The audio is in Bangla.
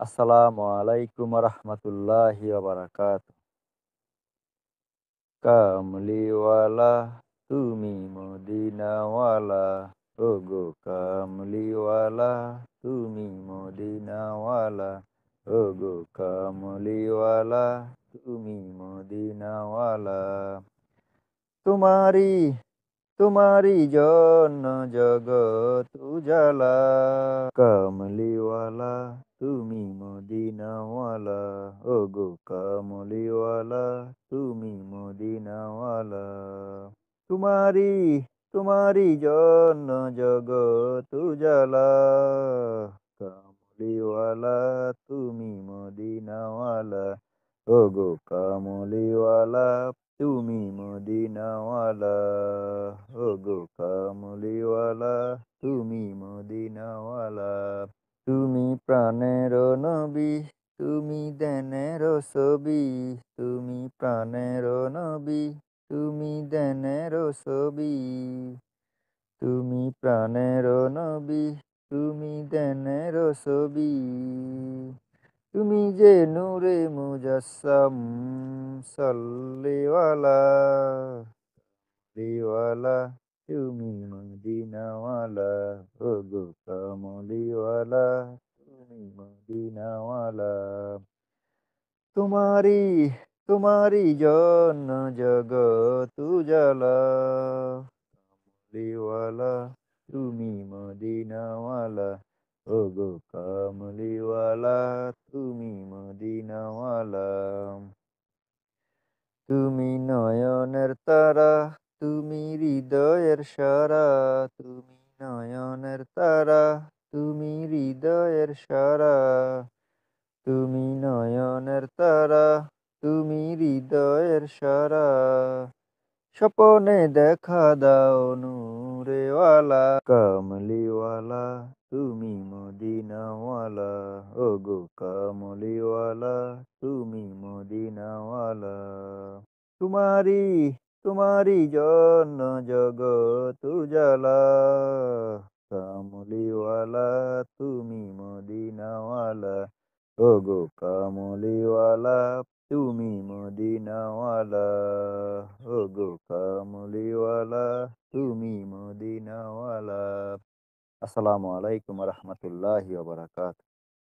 আসসালামু আলাইকুম রহমতুল্লাহি বারাকাতুহু। কামলিওয়ালা তুমি মদিনাওয়ালা, ওগো কামলিওয়ালা তুমি মদিনাওয়ালা, ওগো কামলিওয়ালা তুমি মদিনাওয়ালা। তোমারি তোমারি জন্য জগৎ উজালা, কামলিওয়ালা তুমি মদিনাওয়ালা, ওগো কামলিওয়ালা তুমি মদিনাওয়ালা। তোমারি তোমারি জন্য জগৎ উজালা, কামলিওয়ালা তুমি মদিনাওয়ালা, ওগো কামলিওয়ালা তুমি মদিনাওয়ালা, ওগো কামলিওয়ালা তুমি মদিনাওয়ালা। তুমি প্রাণের নবী, তুমি দেনের ছবি, তুমি প্রাণের নবী, তুমি দেনের ছবি, তুমি প্রাণের নবী, তুমি দেনের ছবি। তুমি যে নূরে মুজাসসাম, সাল্লিওয়ালা দিওয়ালা তুমি মদিনাওয়ালা, ওগো কামলিওয়ালা তুমি মদিনাওয়ালা। তোমারি তোমারি জন্য জগৎ উজালা, কামলিওয়ালা তুমি মদিনাওয়ালা, ওগো কামলিওয়ালা তুমি মদিনাওয়ালা। তুমি নয়নের তারা, তুমি হৃদয়ের সারা, তুমি নয়নের তারা, তুমি হৃদয়ের সারা, তুমি নয়নের তারা, তুমি হৃদয়ের সারা। স্বপনে দেখা দাও নূরেওয়ালা, কামলিওয়ালা তুমি মদিনাওয়ালা, ওগো কামলিওয়ালা তুমি মদিনাওয়ালা। তোমারি তোমারি জন্য জগৎ উজালা, কামলিওয়ালা তুমি মদিনাওয়ালা, ওগো কামলিওয়ালা তুমি মদিনাওয়ালা, ওগো কামলিওয়ালা তুমি মদিনাওয়ালা। আসসালামু আলাইকুম রহমতুল্লাহি বারাকাতুহু।